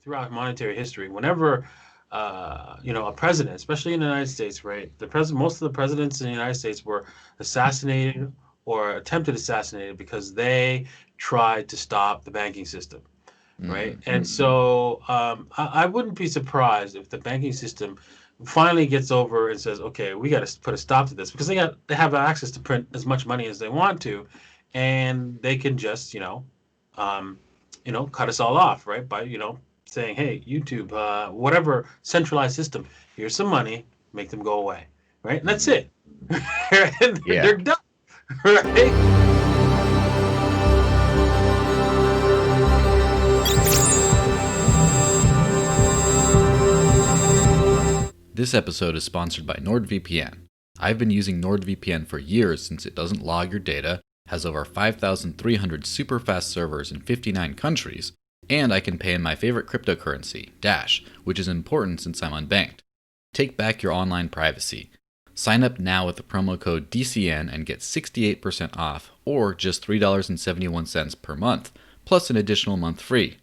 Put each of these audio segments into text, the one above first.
throughout monetary history, whenever a president, especially in the United States, right? Most of the presidents in the United States were assassinated or attempted assassinated because they tried to stop the banking system, right? Mm-hmm. And so I wouldn't be surprised if the banking system finally gets over and says, okay, we got to put a stop to this because they have access to print as much money as they want to, and they can just um, cut us all off, right? By saying, hey, YouTube, whatever centralized system, here's some money, make them go away, right? And that's Mm-hmm. it. And Yeah. they're done, right? This episode is sponsored by NordVPN. I've been using NordVPN for years since it doesn't log your data, has over 5,300 super fast servers in 59 countries, and I can pay in my favorite cryptocurrency, Dash, which is important since I'm unbanked. Take back your online privacy. Sign up now with the promo code DCN and get 68% off, or just $3.71 per month, plus an additional month free.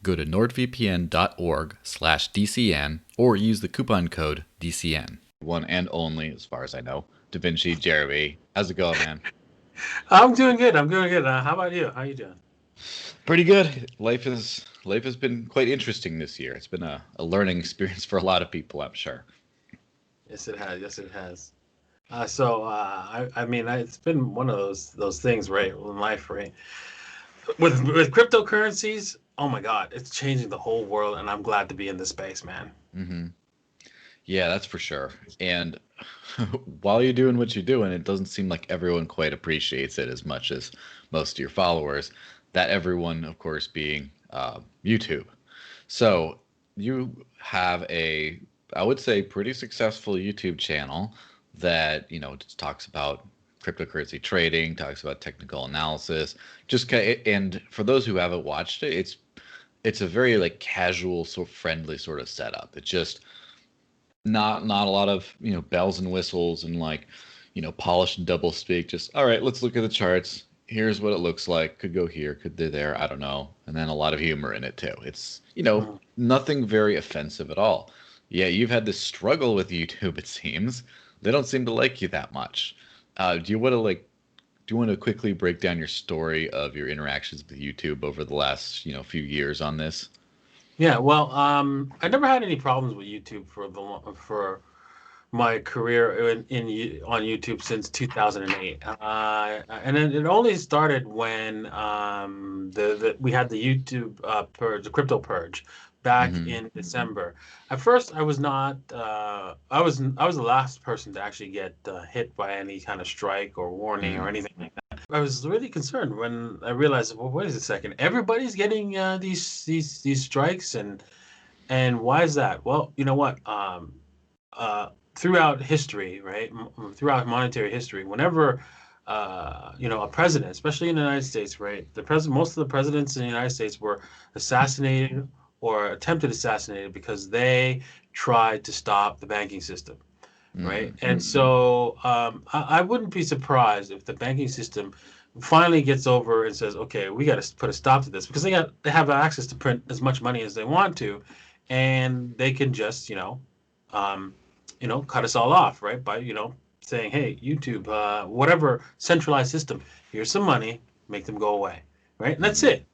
Go to nordvpn.org/DCN or use the coupon code DCN. One and only, as far as I know, Da Vinci Jeremy. How's it going, man? I'm doing good. I'm doing good. How about you? How you doing? Pretty good. Life has been quite interesting this year. It's been a learning experience for a lot of people, I'm sure. Yes, it has. Yes, it has. I mean, it's been one of those things, right, in life, right? With cryptocurrencies, oh my God, it's changing the whole world, and I'm glad to be in this space, man. hmm Yeah, that's for sure. And while you're doing what you're doing, it doesn't seem like everyone quite appreciates it as much as most of your followers. That everyone, of course, being YouTube. So you have I would say, pretty successful YouTube channel that just talks about cryptocurrency trading, talks about technical analysis. And for those who haven't watched it, it's a very like casual, sort of friendly sort of setup. It's just not a lot of bells and whistles and like polished and double speak. Just all right, let's look at the charts. Here's what it looks like. Could go here, could go there. I don't know. And then a lot of humor in it too. It's Mhm. nothing very offensive at all. Yeah, you've had this struggle with YouTube. It seems they don't seem to like you that much. Do you want to quickly break down your story of your interactions with YouTube over the last few years on this? Yeah, well, I never had any problems with YouTube for my career on YouTube since 2008. And then it only started when we had the YouTube purge, the crypto purge, back Mm-hmm. in December. At first, I was not. I was the last person to actually get hit by any kind of strike or warning or Mm-hmm. anything like that. I was really concerned when I realized, well, wait a second, everybody's getting these strikes, and why is that? Well, you know what? Throughout history, right? Throughout monetary history, whenever a president, especially in the United States, right? Most of the presidents in the United States were assassinated or attempted assassinated because they tried to stop the banking system, Mm-hmm. right? And so I wouldn't be surprised if the banking system finally gets over and says, okay, we got to put a stop to this because they have access to print as much money as they want to, and they can just um, cut us all off, right? By saying, hey, YouTube, whatever centralized system, here's some money, make them go away, right? And that's Mm-hmm. it.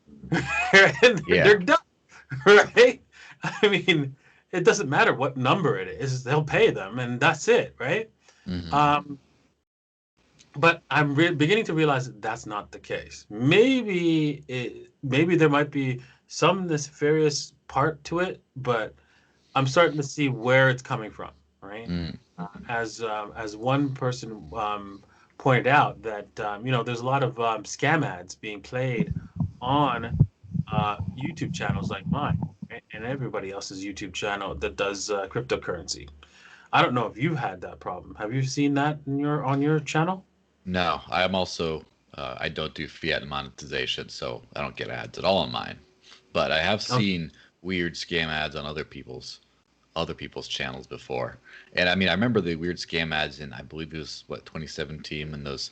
And Yeah. they're done, right? I mean, it doesn't matter what number it is; they'll pay them, and that's it, right? Mm-hmm. Um, but I'm beginning to realize that that's not the case. Maybe there might be some nefarious part to it, but I'm starting to see where it's coming from, right? Mm-hmm. As one person pointed out that there's a lot of scam ads being played on YouTube channels like mine, right? And everybody else's YouTube channel that does cryptocurrency. I don't know if you've had that problem. Have you seen that on your channel? No, I'm also I don't do fiat monetization, so I don't get ads at all on mine. But I have Okay. seen weird scam ads on other people's channels before. And I mean, I remember the weird scam ads in I believe it was what 2017 and those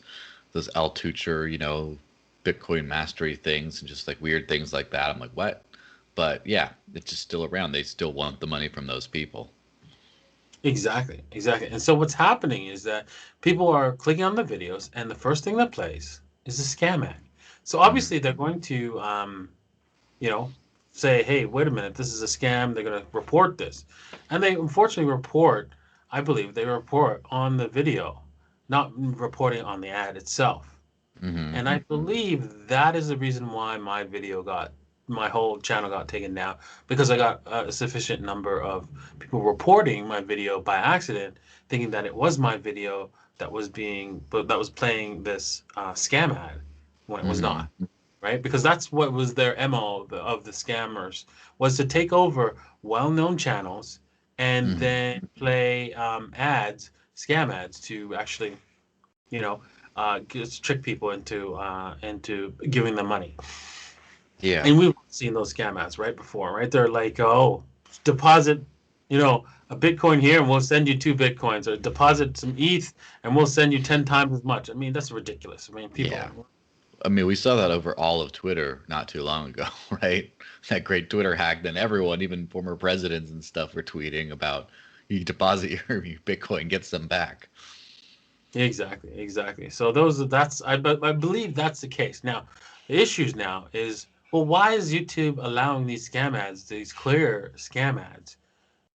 Altucher, Bitcoin mastery things and just like weird things like that. I'm like, what? But yeah, it's just still around. They still want the money from those people. Exactly, exactly. And so what's happening is that people are clicking on the videos, and the first thing that plays is a scam ad. So Mhm. obviously they're going to, you know, say, "Hey, wait a minute, this is a scam." They're going to report this, and they unfortunately report. I believe they report on the video, not reporting on the ad itself. Mhm. And I believe that is the reason why my whole channel got taken down, because I got a sufficient number of people reporting my video by accident, thinking that it was my video that was playing this scam ad when it was Mhm. not, right? Because that's what was their MO of the scammers, was to take over well-known channels and Mhm. then play scam ads to actually, you know, just trick people into giving them money. Yeah. And we've seen those scam ads right before, right? They're like, oh, deposit, a Bitcoin here, and we'll send you 2 Bitcoins, or deposit some ETH, and we'll send you 10 times as much. I mean, that's ridiculous. I mean, Yeah. people. I mean, we saw that over all of Twitter not too long ago, right? That great Twitter hack. Then everyone, even former presidents and stuff, were tweeting about you deposit your Bitcoin, get some back. Exactly, exactly. So I believe that's the case. Now, the issues now is, well, why is YouTube allowing these scam ads, these clear scam ads,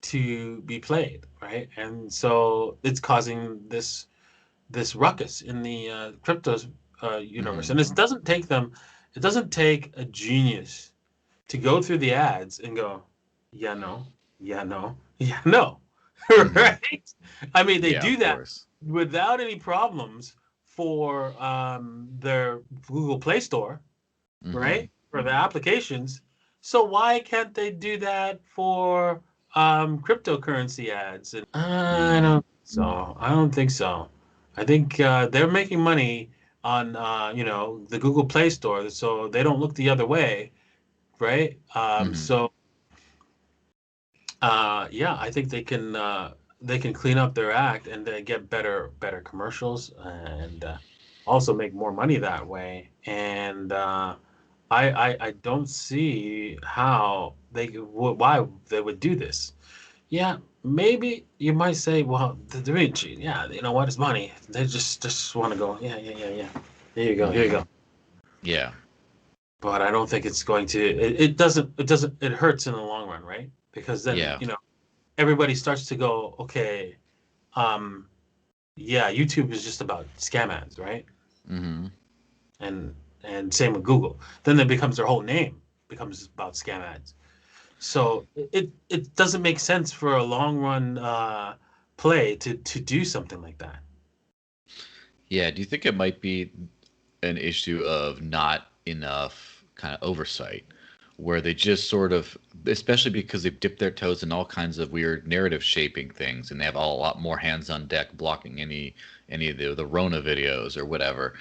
to be played, right? And so it's causing this ruckus in the cryptos universe. Hmm. And it doesn't take a genius to go through the ads and go, yeah, no, yeah, no, yeah, no, Hmm. right? I mean, they Yeah, do of that course. without any problems for their Google Play Store, Hmm. right? For the applications. So why can't they do that for cryptocurrency ads? And Hmm. I don't think so. I think they're making money on the Google Play Store, so they don't look the other way, right? Hmm. Yeah, I think they can clean up their act and get better commercials, and also make more money that way. And I don't see how why they would do this. Yeah, maybe you might say, well, the Da Vinci, yeah, you know what, it's money. They just want to go, yeah, yeah, yeah, yeah. Here you go, here you Hmm. go. Yeah. But I don't think it's going to. It hurts in the long run, right? Because then Yeah. everybody starts to go, okay, um, yeah, YouTube is just about scam ads, right? Hmm. And same with Google. Then it becomes their whole name becomes about scam ads. So it doesn't make sense for a long run play to do something like that. Yeah. Do you think it might be an issue of not enough kind of oversight, where they just sort of, especially because they've dipped their toes in all kinds of weird narrative shaping things, and they have a lot more hands on deck blocking any of the Rona videos or whatever,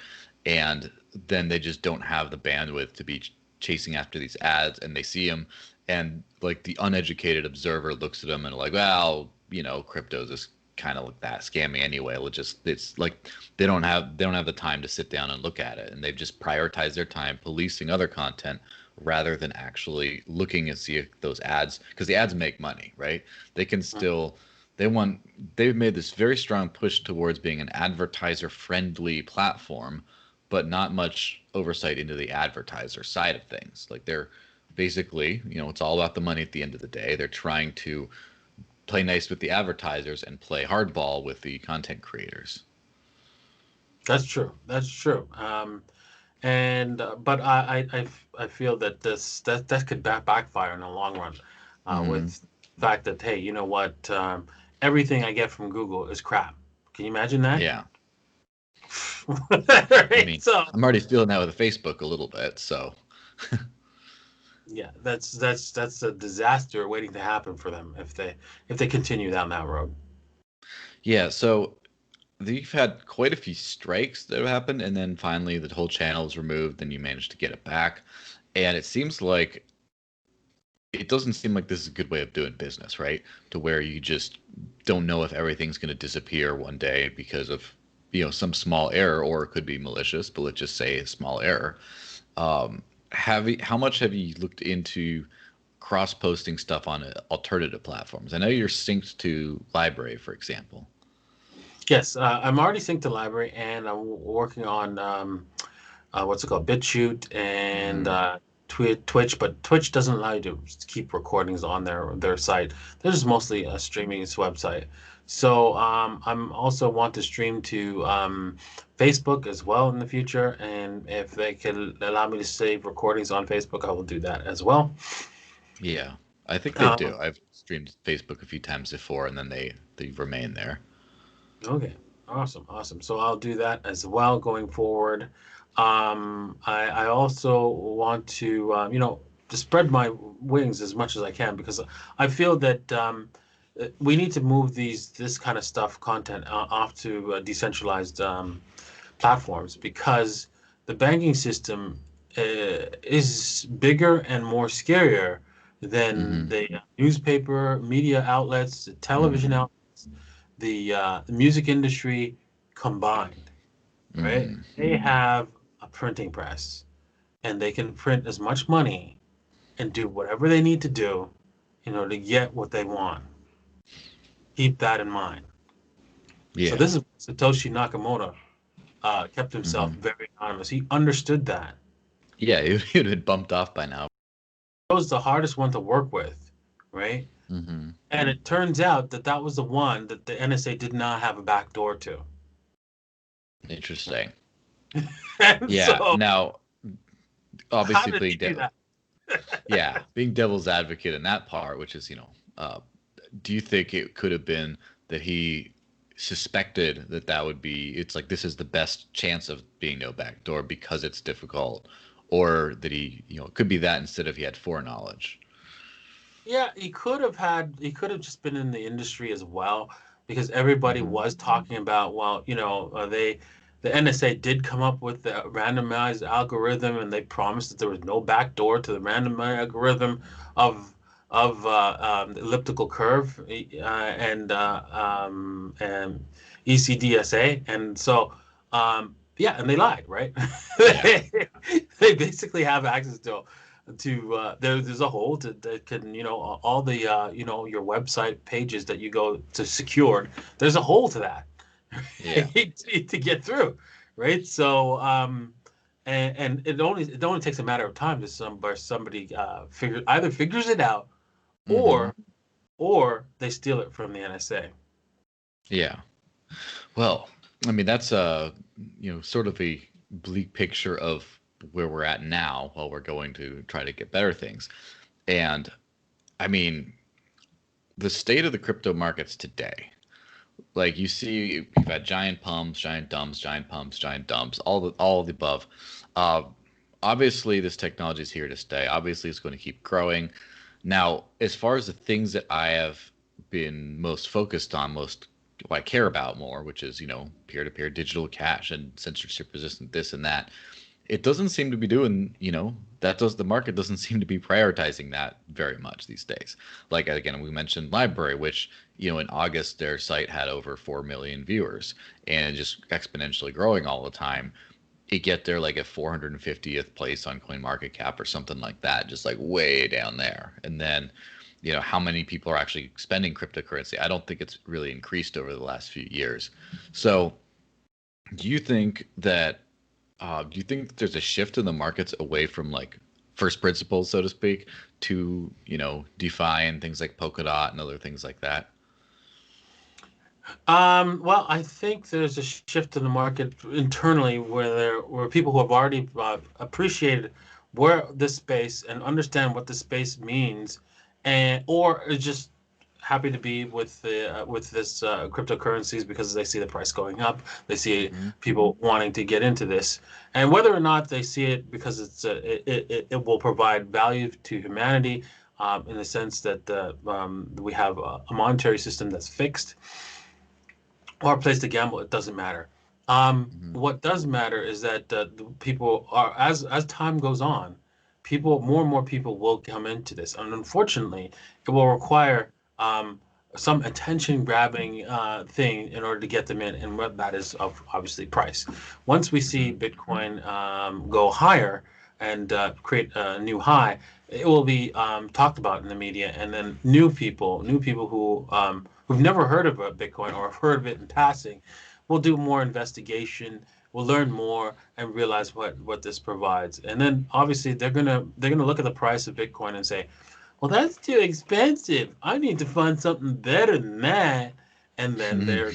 and then they just don't have the bandwidth to be chasing after these ads, and they see them, and like the uneducated observer looks at them and like, well, crypto's is kind of like that scammy anyway. It's like they don't have the time to sit down and look at it, and they've just prioritized their time policing other content rather than actually looking and see if those ads, because the ads make money, right? They can still they want they've made this very strong push towards being an advertiser friendly platform, but not much oversight into the advertiser side of things. Like they're basically, it's all about the money at the end of the day. They're trying to play nice with the advertisers and play hardball with the content creators. That's true. That's true. And but I feel that that could backfire in the long run, Hmm. with the fact that, hey, you know what? Everything I get from Google is crap. Can you imagine that? Yeah. I Right. mean, So I'm already feeling that with Facebook a little bit. So, yeah, that's a disaster waiting to happen for them if they continue down that road. yeah. So you've had quite a few strikes that have happened, and then finally the whole channel is removed, and you managed to get it back. And it doesn't seem like this is a good way of doing business, right? To where you just don't know if everything's going to disappear one day because of some small error, or it could be malicious, but let's just say a small error. How much have you looked into cross-posting stuff on alternative platforms? I know you're synced to Library, for example. Yes, I'm already synced to Library, and I'm working on what's it called, BitChute and Mm, Twitch. But Twitch doesn't allow you to keep recordings on their site. They're just mostly streaming its website. So I'm also want to stream to Facebook as well in the future, and if they can allow me to save recordings on Facebook, I will do that as well. yeah, I think they do. Um, I've streamed Facebook a few times before, and then they remain there. Okay, awesome, awesome. So I'll do that as well going forward. I also want to, to spread my wings as much as I can because I feel that we need to move this kind of stuff, content, off to decentralized platforms because the banking system is bigger and more scarier than Hmm. the newspaper, media outlets, the television Hmm. outlets, the music industry combined, right? Hmm. They have a printing press and they can print as much money and do whatever they need to do in order to get what they want. Keep that in mind. So Yeah. this is Satoshi Nakamoto kept himself Hmm. very anonymous. He understood that. Yeah, it had bumped off by now. That was the hardest one to work with, right? Hmm. And it turns out that that was the one that the NSA did not have a back door to. Interesting. And Yeah. so, Now, how obviously, did he do that? being devil's advocate in that part, which is, do you think it could have been that he suspected that that would be, it's like this is the best chance of being no backdoor because it's difficult, or that it could be that instead of he had foreknowledge? Yeah, he could have just been in the industry as well because everybody Hmm. was talking about, well, the NSA did come up with the randomized algorithm and they promised that there was no backdoor to the randomized algorithm of the elliptical curve and ECDSA. And so, yeah, and they lied, right? Yeah. They basically have access to there's a hole that can all the your website pages that you go to secured, there's a hole to that Yeah. to get through, right? So and it only takes a matter of time to somebody figures it out, Hmm. or or they steal it from the NSA. Yeah. Well, I mean, that's sort of a bleak picture of where we're at now while we're going to try to get better things. And I mean, the state of the crypto markets today, like you see, you've had giant pumps, giant dumps, giant pumps, giant dumps, all of the above. Uh, Obviously, this technology is here to stay. Obviously, it's going to keep growing. Now, as far as the things that I have been most focused on, most what I care about more, which is peer-to-peer digital cash and censorship resistant this and that, it doesn't seem to be doing, the market doesn't seem to be prioritizing that very much these days. Like again, we mentioned Library, which in August their site had over 4 million viewers and just exponentially growing all the time. It get there like at 450th place on CoinMarketCap or something like that, just like way down there. And then how many people are actually spending cryptocurrency? I don't think it's really increased over the last few years. So do you think that there's a shift in the markets away from like first principles, so to speak, to DeFi and things like Polkadot and other things like that? Well, I think there's a shift in the market internally where people who have already appreciated where this space and understand what the space means, and or are just happy to be with this cryptocurrencies because they see the price going up, they see Hmm. people wanting to get into this, and whether or not they see it because it will provide value to humanity, in the sense that we have a monetary system that's fixed or a place to gamble, it doesn't matter. Hmm. What does matter is that the people are, as time goes on, more and more people will come into this, and unfortunately, it will require some attention grabbing thing in order to get them in, and what that is of obviously price. Once we see Hmm. Bitcoin go higher and create a new high, it will be talked about in the media, and then new people who've never heard of a Bitcoin or have heard of it in passing, will do more investigation, will learn more, and realize what this provides. And then obviously they're gonna look at the price of Bitcoin and say, well, that's too expensive. I need to find something better than that. And then they're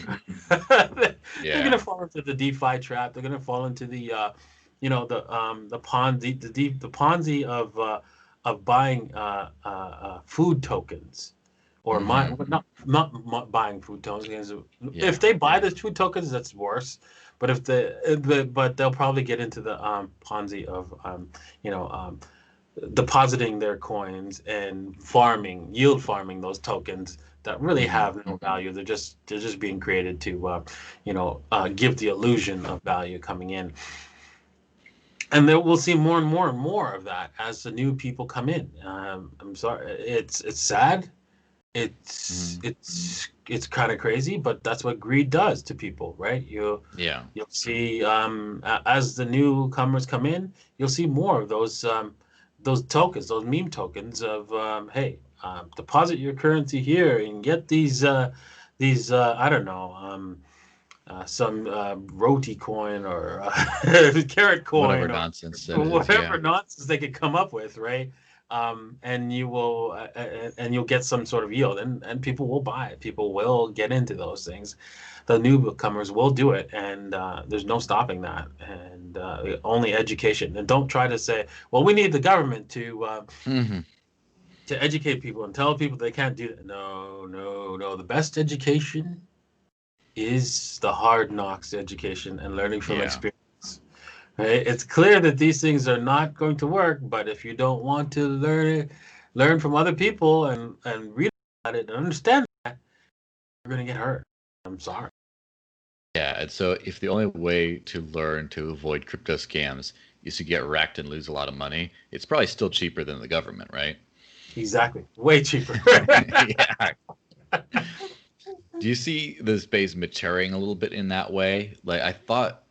Yeah. gonna fall into the DeFi trap. They're gonna fall into the Ponzi the Ponzi of buying food tokens, or Hmm. buying food tokens. If Yeah. they buy the food tokens, that's worse. But but they'll probably get into the Ponzi of you know depositing their coins and yield farming those tokens that really Hmm. have no value. They're just being created to give the illusion of value coming in. And then we'll see more and more and more of that as the new people come in. I'm sorry, it's sad. It's Hmm. it's it's kind of crazy, but that's what greed does to people, right? Yeah. You'll see as the newcomers come in, you'll see more of those tokens, those meme tokens of hey, deposit your currency here and get these I don't know some roti coin or carrot Whatever coin or nonsense that is. whatever Yeah. nonsense they could come up with, right? And you'll get some sort of yield, and people will buy it. People will get into those things. The newcomers will do it, and there's no stopping that. And only education. And don't try to say, well, we need the government Hmm. to educate people and tell people they can't do that. No, no, no. The best education is the hard knocks education and learning from Yeah. experience. Right? It's clear that these things are not going to work, but if you don't want to learn from other people and read about it and understand that, you're going to get hurt. I'm sorry. Yeah. And so if the only way to learn to avoid crypto scams is to get wrecked and lose a lot of money, it's probably still cheaper than the government, right? Exactly. Way cheaper. Yeah. Do you see the space maturing a little bit in that way? Like I thought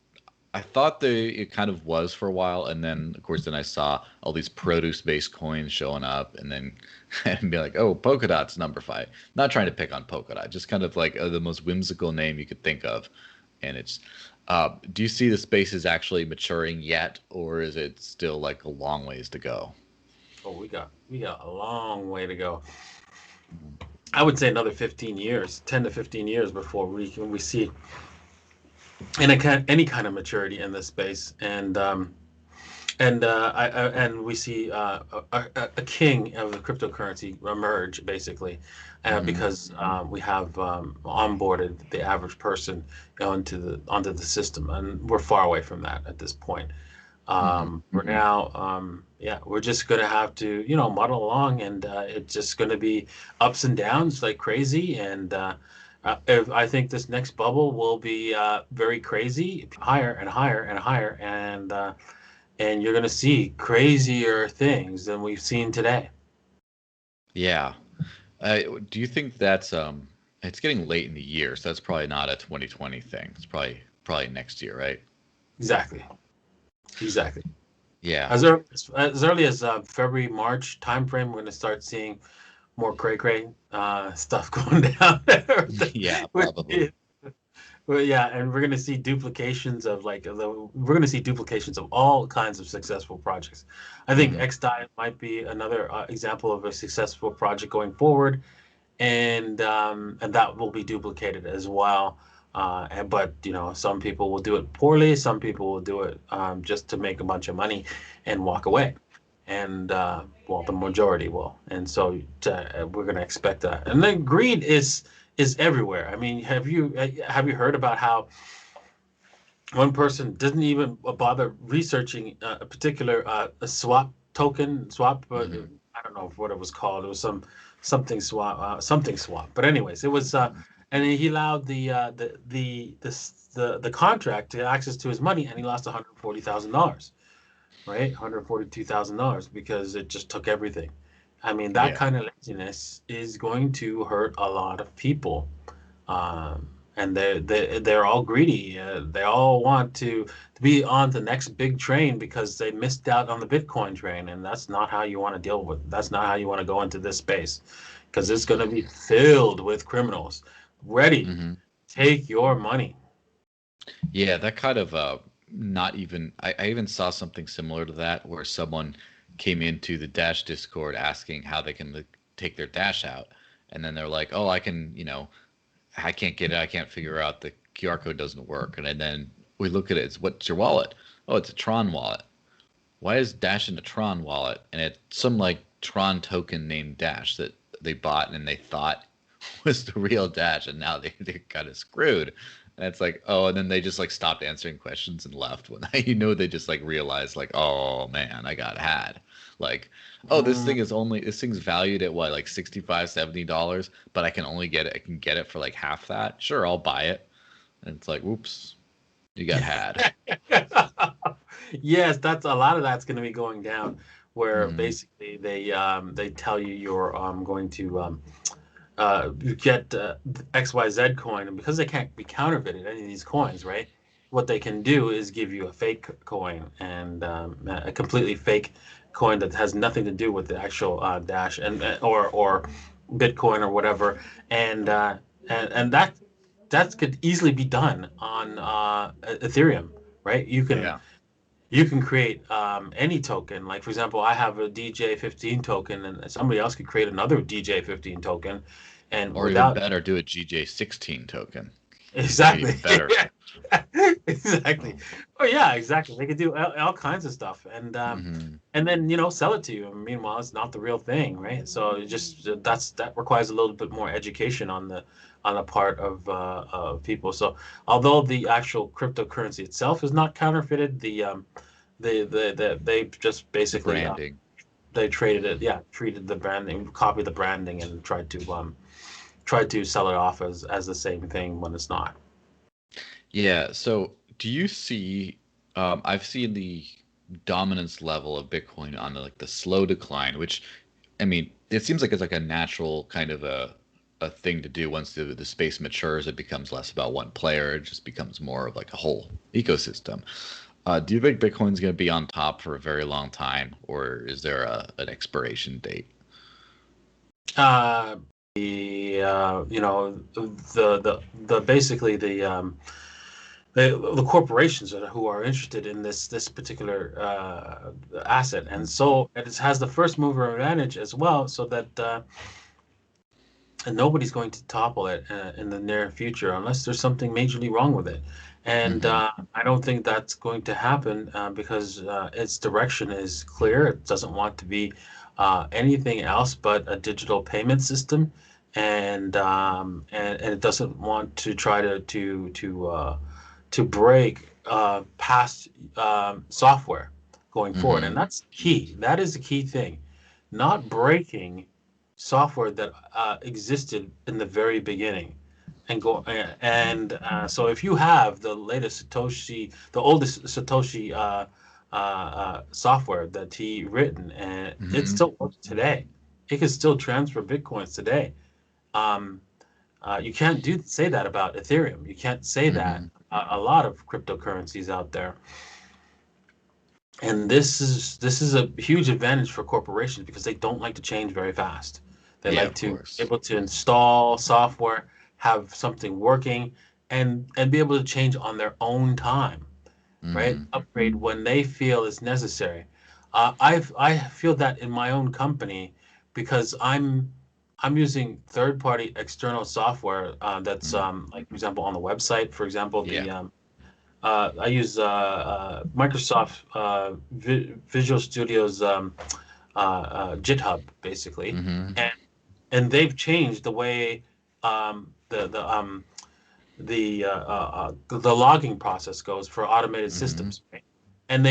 it kind of was for a while, and then of course then I saw all these produce-based coins showing up, and then and be like, oh, Polkadot's number five. Not trying to pick on Polkadot, just kind of like the most whimsical name you could think of, and it's. Do you see the space is actually maturing yet, or is it still like a long ways to go? Oh, we got a long way to go. I would say another 15 years, 10 to 15 years before we see any kind of maturity in this space. And we see a king of the cryptocurrency emerge basically, Hmm. because we have onboarded the average person onto the system, and we're far away from that at this point. Hmm. We're now, yeah, we're just gonna have to, muddle along, and it's just gonna be ups and downs like crazy. And if I think this next bubble will be very crazy, higher and higher and higher, and you're gonna see crazier things than we've seen today. Yeah. Do you think that's it's getting late in the year, so that's probably not a 2020 thing. It's probably next year, right? Exactly, exactly. Yeah. As early as February, March timeframe, we're gonna start seeing more cray stuff going down there. Yeah, with probably. the, well, yeah, and we're gonna see duplications of all kinds of successful projects. I think Hmm. XDAI might be another example of a successful project going forward, and that will be duplicated as well. But some people will do it poorly. Some people will do it just to make a bunch of money and walk away. And well, the majority will. And so we're going to expect that. And then greed is everywhere. I mean, have you heard about how one person didn't even bother researching a particular a swap? Hmm. I don't know what it was called. It was something swap. But anyways, it was and he allowed the contract to access to his money, and he lost $140,000, right? $142,000 because it just took everything. I mean, that Yeah. kind of laziness is going to hurt a lot of people. Um, and they're all greedy. They all want to be on the next big train because they missed out on the Bitcoin train, and that's not how you want to deal with. That's not how you want to go into this space, because it's going to be filled with criminals ready to Hmm. take your money. Yeah, that kind of not even I even saw something similar to that where someone came into the Dash Discord asking how they can like, take their Dash out, and then they're like, "Oh, I can, I can't get it. I can't figure out the QR code doesn't work." And then we look at it. It's what's your wallet? Oh, it's a Tron wallet. Why is Dash in a Tron wallet? And it's some like Tron token named Dash that they bought and they thought was the real Dash, and now they kind of screwed. And it's like, oh, and then they just like stopped answering questions and left when they just like realized like, oh man, I got had. Like, oh, Mm, this thing's valued at what, like 65, $70, but I can get it for like half that. Sure, I'll buy it. And it's like, whoops, you got had. yes, that's a lot of that's going to be going down, where Hmm. basically they tell you you're going to you get XYZ coin, and because they can't be counterfeited, any of these coins, right? What they can do is give you a fake coin, and a completely fake coin that has nothing to do with the actual Dash and or Bitcoin or whatever, and that could easily be done on Ethereum, right? Yeah. You can create any token. Like for example, I have a DJ15 token, and somebody else could create another DJ15 token, and Or even without better, do a GJ16 token. Make it exactly, even better. exactly. Oh yeah, exactly. They could do all kinds of stuff, Hmm. and then sell it to you. Meanwhile, it's not the real thing, right? So it just that requires a little bit more education on the part of people. So although the actual cryptocurrency itself is not counterfeited, they just The basically branding. they traded it, yeah, treated the branding, copied the branding, and tried to sell it off as the same thing when it's not. Yeah. So do you see, I've seen the dominance level of Bitcoin on like the slow decline, which I mean, it seems like it's like a natural kind of a thing to do once the space matures. It becomes less about one player. It just becomes more of like a whole ecosystem. Do you think Bitcoin's going to be on top for a very long time, or is there an expiration date? Uh, the basically the corporations who are interested in this particular asset, and so it has the first mover advantage as well, so that and nobody's going to topple it in the near future unless there's something majorly wrong with it. And Hmm. I don't think that's going to happen because its direction is clear. It doesn't want to be anything else but a digital payment system, and it doesn't want to try to break past software going forward. And Hmm. that's key. That is the key thing, not breaking software that existed in the very beginning so if you have the latest Satoshi, the oldest Satoshi software that he written, and it Hmm. still works today, it can still transfer bitcoins today. um, you can't say that about Ethereum. You can't say that Hmm. a lot of cryptocurrencies out there. And this is a huge advantage for corporations because they don't like to change very fast. They Yeah, like of to be course. able to install software, have something working, and be able to change on their own time, right? Hmm. Upgrade when they feel is necessary. I feel that in my own company because I'm using third party external software that's Hmm. like for example on the website, for example Yeah. I use Microsoft Visual Studio's GitHub basically, Hmm. and they've changed the way the logging process goes for automated Hmm. systems, right? And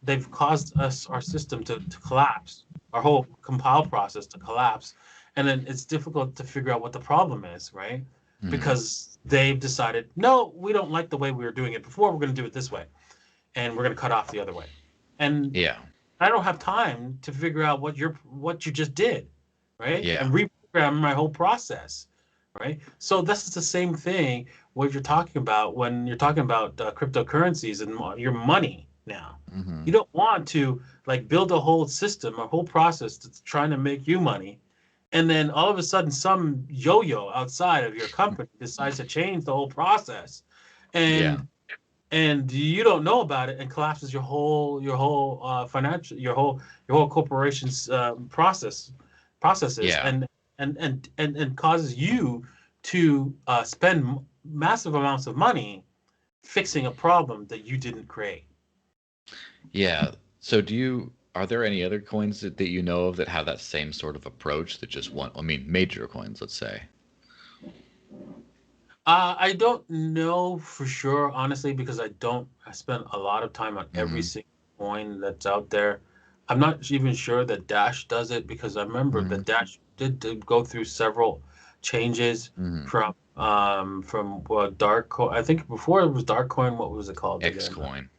they've caused us our system to collapse, our whole compile process to collapse, and then it's difficult to figure out what the problem is, right? Hmm. Because they've decided, no, we don't like the way we were doing it before, we're going to do it this way, and we're going to cut off the other way. And Yeah. I don't have time to figure out what you just did, right? Yeah. And reprogram my whole process. right? So this is the same thing what you're talking about when you're talking about cryptocurrencies and your money now. Hmm. You don't want to like build a whole system, a whole process that's trying to make you money, and then all of a sudden some yo-yo outside of your company decides to change the whole process, Yeah. and you don't know about it and collapses your whole financial your whole corporation's processes, Yeah. and causes you to spend massive amounts of money fixing a problem that you didn't create. Yeah. So are there any other coins that you know of that have that same sort of approach that just want, I mean, major coins, let's say? I don't know for sure, honestly, because I spend a lot of time on every Hmm. single coin that's out there. I'm not even sure that Dash does it because I remember Hmm. that Dash did go through several changes Hmm. from Dark Coin. I think before it was Dark Coin, what was it called X again? coin.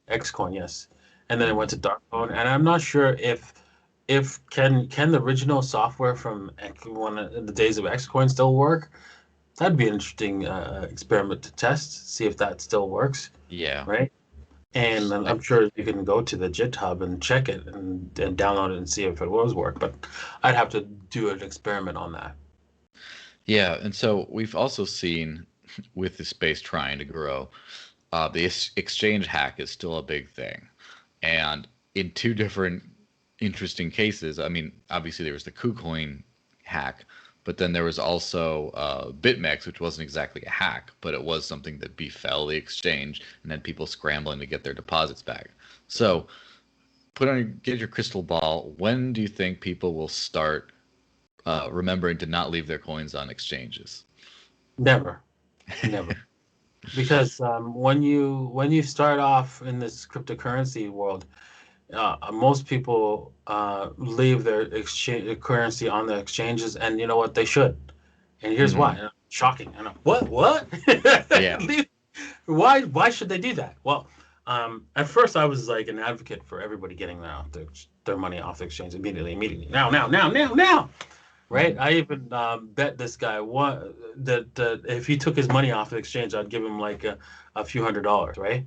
Xcoin, yes. And then it went to Hmm. Darkcoin, and I'm not sure if can the original software from one of the days of Xcoin still work. That'd be an interesting experiment to test, see if that still works, Yeah. right? And I, I'm sure you can go to the GitHub and check it and download it and see if it was work. But I'd have to do an experiment on that. yeah. And so we've also seen with the space trying to grow, the exchange hack is still a big thing. And in two different interesting cases, I mean, obviously there was the KuCoin hack, but then there was also BitMEX, which wasn't exactly a hack, but it was something that befell the exchange and had people scrambling to get their deposits back. So get your crystal ball. When do you think people will start remembering to not leave their coins on exchanges? Never, never. Because when you start off in this cryptocurrency world, most people leave their exchange currency on the exchanges, and you know what? They should. And here's why. Hmm. Shocking. I know. What? Yeah. Why should they do that? Well, at first I was like an advocate for everybody getting their money off the exchange immediately. Now. Right? Hmm. I even bet this guy that if he took his money off the exchange, I'd give him like a few $100s, right?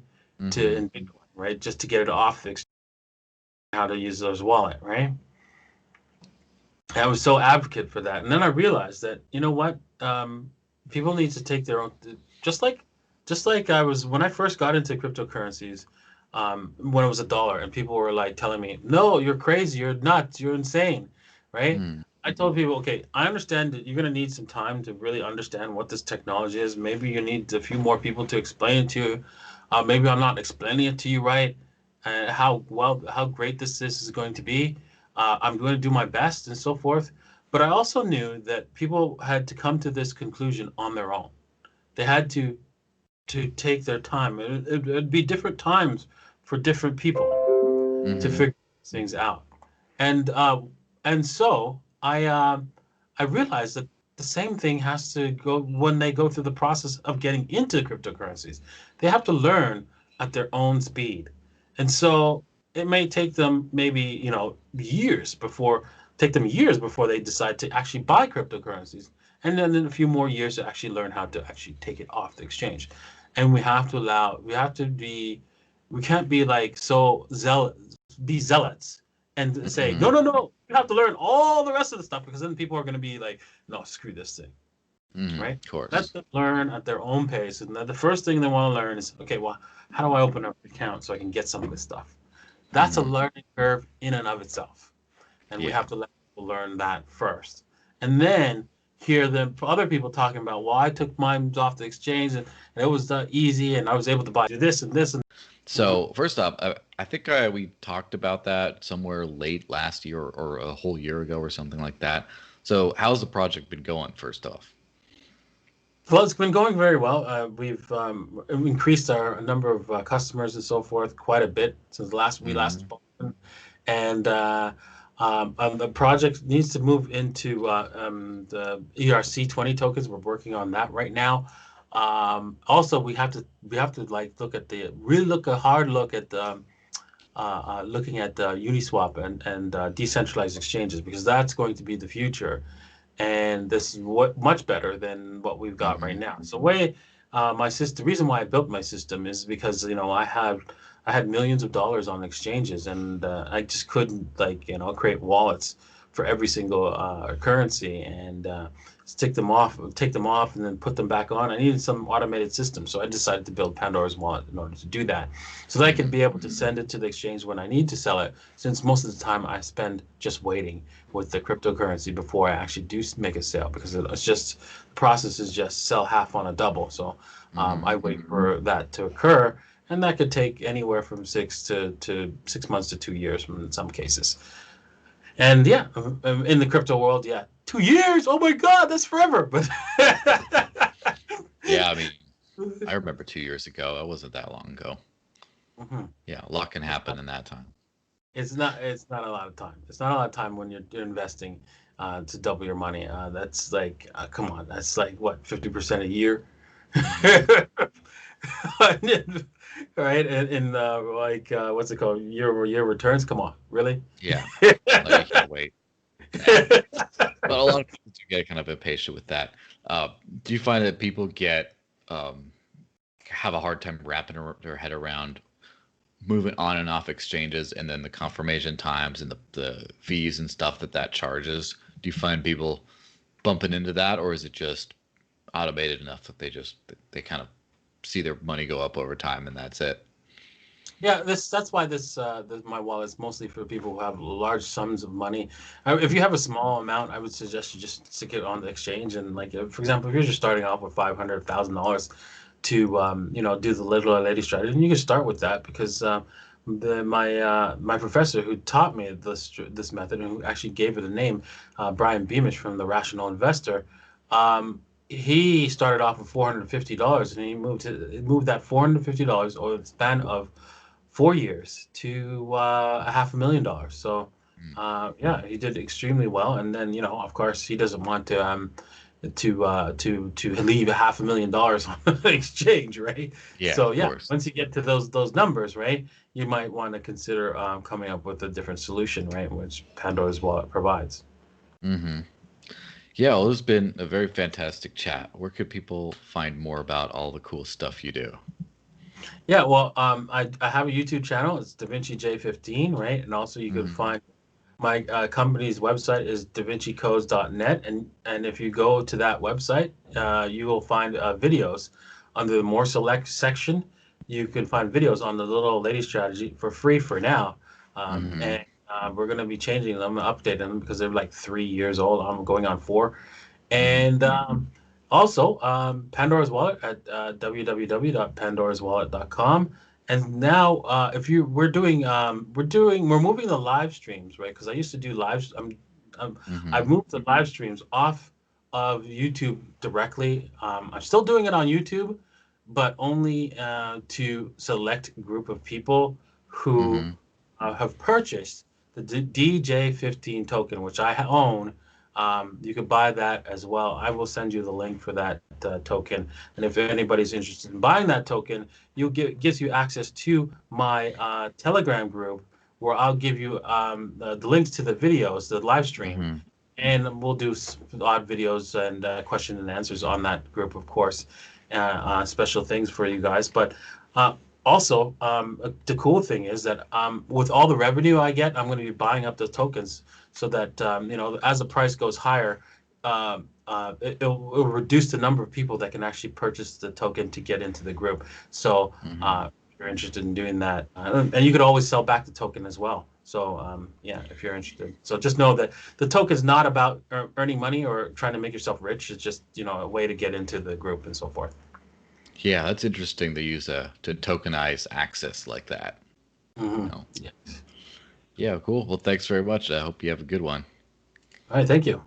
To Hmm. in Bitcoin, right? Just to get it off the exchange, how to use those wallet, right? I was so advocate for that, and then I realized that you know what, people need to take their own. Just like, just like I was when I first got into cryptocurrencies, when it was a dollar, and people were like telling me, "No, you're crazy, you're nuts, you're insane," right? Hmm. I told people, okay, I understand that you're gonna need some time to really understand what this technology is. Maybe you need a few more people to explain it to you. Maybe I'm not explaining it to you right, how great this is going to be. I'm going to do my best and so forth. But I also knew that people had to come to this conclusion on their own. They had to take their time. It'd be different times for different people to Hmm. figure things out. And so I realized that the same thing has to go when they go through the process of getting into cryptocurrencies. They have to learn at their own speed. And so it may take them maybe, take them years before they decide to actually buy cryptocurrencies. And then in a few more years to actually learn how to actually take it off the exchange. And we can't be like so be zealots and say, no, Hmm. no, no, you have to learn all the rest of the stuff because then people are going to be like, no, screw this thing, Hmm. right? Of Let course. them learn at their own pace. And the first thing they want to learn is, okay, well, how do I open up an account so I can get some of this stuff? That's a Hmm. learning curve in and of itself. And we Yeah. have to let people learn that first. And then hear the other people talking about, well, I took mine off the exchange and it was easy and I was able to buy this and this and So first off, I think we talked about that somewhere late last year or a whole year ago or something like that. So how's the project been going? First off. well, it's been going very well. We've increased our number of customers and so forth quite a bit since we last Hmm. spoke. And the project needs to move into the ERC20 tokens. We're working on that right now. Also, we have to like look a hard look at looking at Uniswap and decentralized exchanges because that's going to be the future. and this is what much better than what we've got right Hmm. now. So way my system, the reason why I built my system is because I had millions of dollars on exchanges, and I just couldn't create wallets for every single currency and take them off, and then put them back on. I needed some automated system, so I decided to build Pandora's Wallet in order to do that, so that I can Hmm. be able to send it to the exchange when I need to sell it. Since most of the time I spend just waiting with the cryptocurrency before I actually do make a sale, because it's just the process is just sell half on a double. So Hmm. I wait for that to occur, and that could take anywhere from 6 months to 2 years in some cases. And yeah, in the crypto world, yeah, 2 years. Oh my God, that's forever. But Yeah, I mean, I remember 2 years ago. It wasn't that long ago. Mhm. Yeah, a lot can It's happen in that time. it's not a lot of time. It's not a lot of time when you're investing to double your money. That's like, come on, that's like what, 50% a year, Hmm. right? In like what's it called? Year returns. Come on, really? Yeah, no, you can't wait. Yeah, but a lot of people do get kind of impatient with that. Uh, do you find that people um, have a hard time wrapping their head around moving on and off exchanges, and then the confirmation times and the fees and stuff that charges? Do you find people bumping into that, or is it just automated enough that they kind of see their money go up over time and that's it? Yeah, that's why my wallet is mostly for people who have large sums of money. If you have a small amount, I would suggest you just stick it on the exchange. And like, for example, if you're just starting off with $500,000 to do the little old lady strategy, and you can start with that, because my professor who taught me this method, and who actually gave it a name, Brian Beamish from the Rational Investor. He started off with $450, and he moved that $450 over the span of 4 years to $500,000. So, Mm. yeah, he did extremely well. And then, of course, he doesn't want to leave $500,000 on the exchange, right? Yeah, So, of yeah, course. once you get to those numbers, right, you might want to consider coming up with a different solution, right, which Pandora's Wallet provides. Hmm. Yeah, well, this has been a very fantastic chat. Where could people find more about all the cool stuff you do? Yeah, well, I have a YouTube channel. It's DaVinci J15, right? And also you can Hmm. find my company's website is davincicodes.net, and if you go to that website, you will find videos under the more select section. You can find videos on the little lady strategy for free for now, Hmm. and we're going to be changing them, updating them, because they're like 3 years old. I'm going on 4, Hmm. and also Pandora's Wallet at www.pandoraswallet.com. And now, if you we're moving the live streams, right? Because I used to do lives. Hmm. I've moved the live streams off of YouTube directly. I'm still doing it on YouTube, but only to select group of people who Hmm. have purchased the DJ15 token, which I own. You could buy that as well. I will send you the link for that token. And if anybody's interested in buying that token, gives you access to my Telegram group, where I'll give you the links to the videos, the live stream, Hmm. and we'll do odd videos and question and answers on that group, of course. Special things for you guys, but uh, also the cool thing is that with all the revenue I get, I'm going to be buying up the tokens, so that as the price goes higher, it'll reduce the number of people that can actually purchase the token to get into the group. So Hmm. if you're interested in doing that, and you could always sell back the token as well. So yeah, if you're interested. So just know that the token is not about earning money or trying to make yourself rich. It's just a way to get into the group and so forth. Yeah, that's interesting to use to tokenize access like that. Hmm. You know? Yeah. Yeah, cool. Well, thanks very much. I hope you have a good one. All right. Thank you.